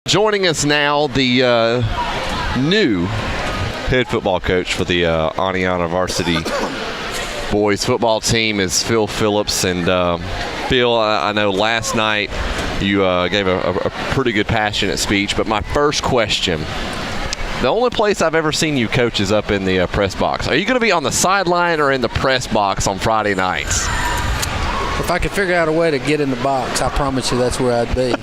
Joining us now, the new head football coach for the Aniana varsity boys football team is Phil Phillips. And Phil, I know last night you gave a pretty good passionate speech, but my first question, the only place I've ever seen you coach is up in the press box. Are you going to be on the sideline or in the press box on Friday nights? If I could figure out a way to get in the box, I promise you that's where I'd be.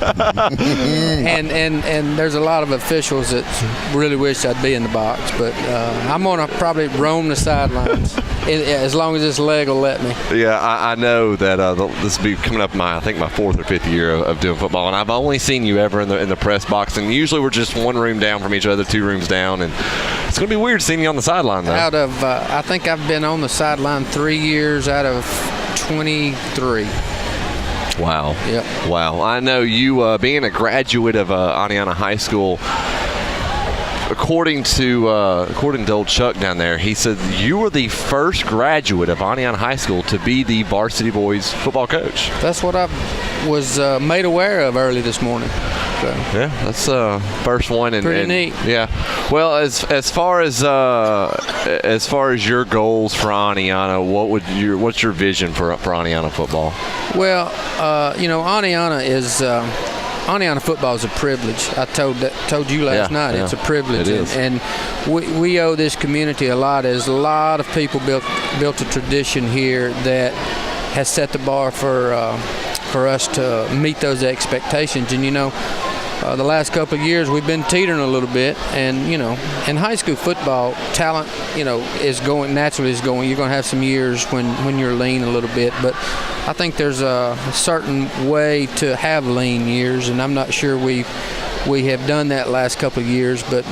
and there's a lot of officials that really wish I'd be in the box, but I'm going to probably roam the sidelines as long as this leg will let me. Yeah, I know that this will be coming up I think my fourth or fifth year of doing football, and I've only seen you ever in the press box, and usually we're just one room down from each other, two rooms down, and it's going to be weird seeing you on the sideline, though. I think I've been on the sideline 3 years out of 23. Wow. Yep. Wow. I know you, being a graduate of Aniana High School, according to old Chuck down there, he said you were the first graduate of Aniana High School to be the varsity boys football coach. That's what I was made aware of early this morning. So. Yeah, that's first one. Pretty neat. Yeah. Well, as far as your goals for Aniana, what's your vision for Aniana football? Well, Aniana football is a privilege. I told you last night. It's a privilege, it is. And we owe this community a lot. There's a lot of people built a tradition here that has set the bar for us to meet those expectations. And the last couple of years we've been teetering a little bit, and in high school football, talent is going. You're going to have some years when you're lean a little bit, but I think there's a certain way to have lean years, and I'm not sure we have done that last couple of years, but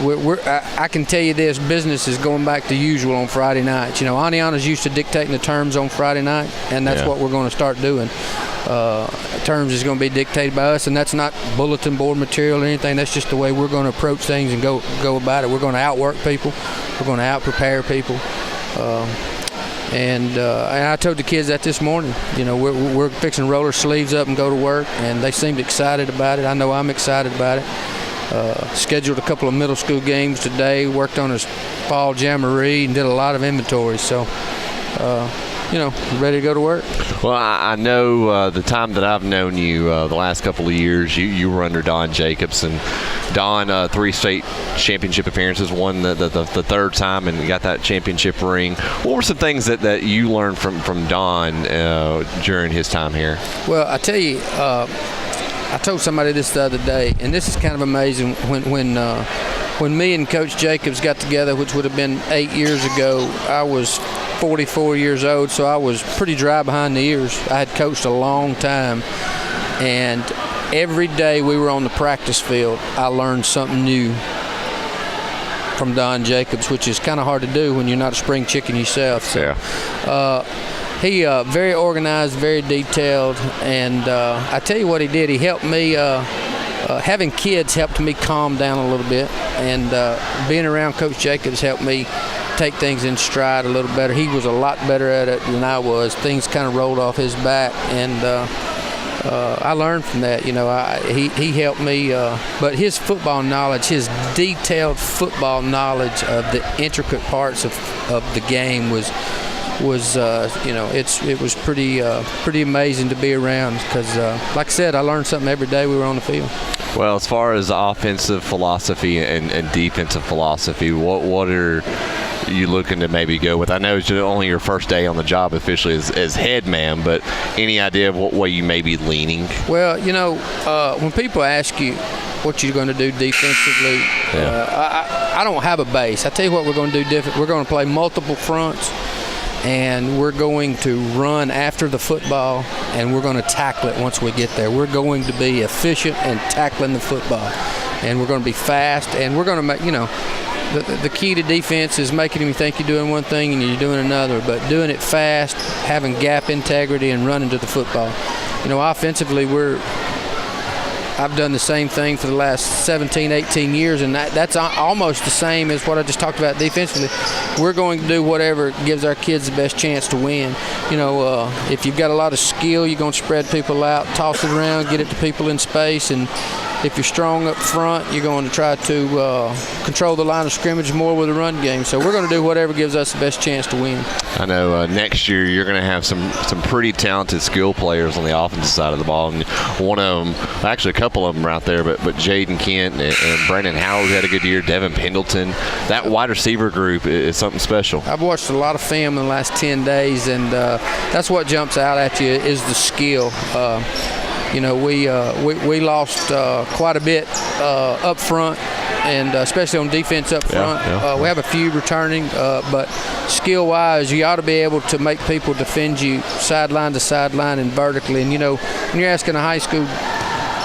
I can tell you this: business is going back to usual on Friday nights. Aniana's used to dictating the terms on Friday night, and that's what we're going to start doing. Terms is going to be dictated by us, and that's not bulletin board material or anything. That's just the way we're going to approach things and go about it. We're going to outwork people. We're going to out-prepare people. And I told the kids that this morning. We're fixing to roll our sleeves up and go to work, and they seemed excited about it. I know I'm excited about it. Scheduled a couple of middle school games today, worked on his fall jamboree, and did a lot of inventory. So, ready to go to work. Well, I know the time that I've known you, the last couple of years, you were under Don Jacobs, and Don, 3 state championship appearances, won the third time and got that championship ring. What were some things that you learned from Don during his time here? Well, I tell you, I told somebody this the other day, and this is kind of amazing. When me and Coach Jacobs got together, which would have been 8 years ago, I was 44 years old, so I was pretty dry behind the ears. I had coached a long time, and every day we were on the practice field, I learned something new from Don Jacobs, which is kind of hard to do when you're not a spring chicken yourself. So, he very organized, very detailed, and I tell you what he did. He helped me. Having kids helped me calm down a little bit, and being around Coach Jacobs helped me take things in stride a little better. He was a lot better at it than I was. Things kind of rolled off his back, and I learned from that. He helped me, but his football knowledge, his detailed football knowledge of the intricate parts of the game was it was pretty amazing to be around, because like I said, I learned something every day we were on the field. Well, as far as offensive philosophy and defensive philosophy, what are you looking to maybe go with? I know it's only your first day on the job officially as head man, but any idea of what way you may be leaning? Well, when people ask you what you're going to do defensively, I don't have a base. I tell you what we're going to do different. We're going to play multiple fronts, and we're going to run after the football, and we're going to tackle it once we get there. We're going to be efficient in tackling the football, and we're going to be fast, and we're going to make, the key to defense is making you think you're doing one thing and you're doing another, but doing it fast, having gap integrity, and running to the football. Offensively, I've done the same thing for the last 17, 18 years, and that's almost the same as what I just talked about defensively. We're going to do whatever gives our kids the best chance to win. If you've got a lot of skill, you're going to spread people out, toss it around, get it to people in space, and If you're strong up front, you're going to try to control the line of scrimmage more with a run game. So we're going to do whatever gives us the best chance to win. I know next year you're going to have some pretty talented skill players on the offensive side of the ball. And one of them, actually a couple of them are out there, but Jaden Kent and Brandon Howard had a good year, Devin Pendleton. That wide receiver group is something special. I've watched a lot of film in the last 10 days, and that's what jumps out at you is the skill. We lost quite a bit up front, and especially on defense up front. Yeah. We have a few returning, but skill-wise, you ought to be able to make people defend you sideline to sideline and vertically. And, when you're asking a high school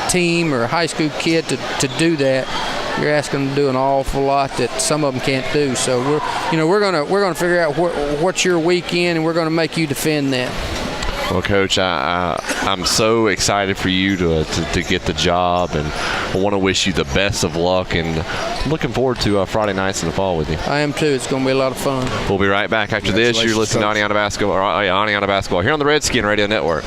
team or a high school kid to do that, you're asking them to do an awful lot that some of them can't do. So we're gonna figure out what's your weekend, and we're gonna make you defend that. Well, Coach, I'm so excited for you to get the job, and I want to wish you the best of luck, and looking forward to Friday nights in the fall with you. I am too. It's going to be a lot of fun. We'll be right back after this. You're listening to Aniana Basketball here on the Redskin Radio Network.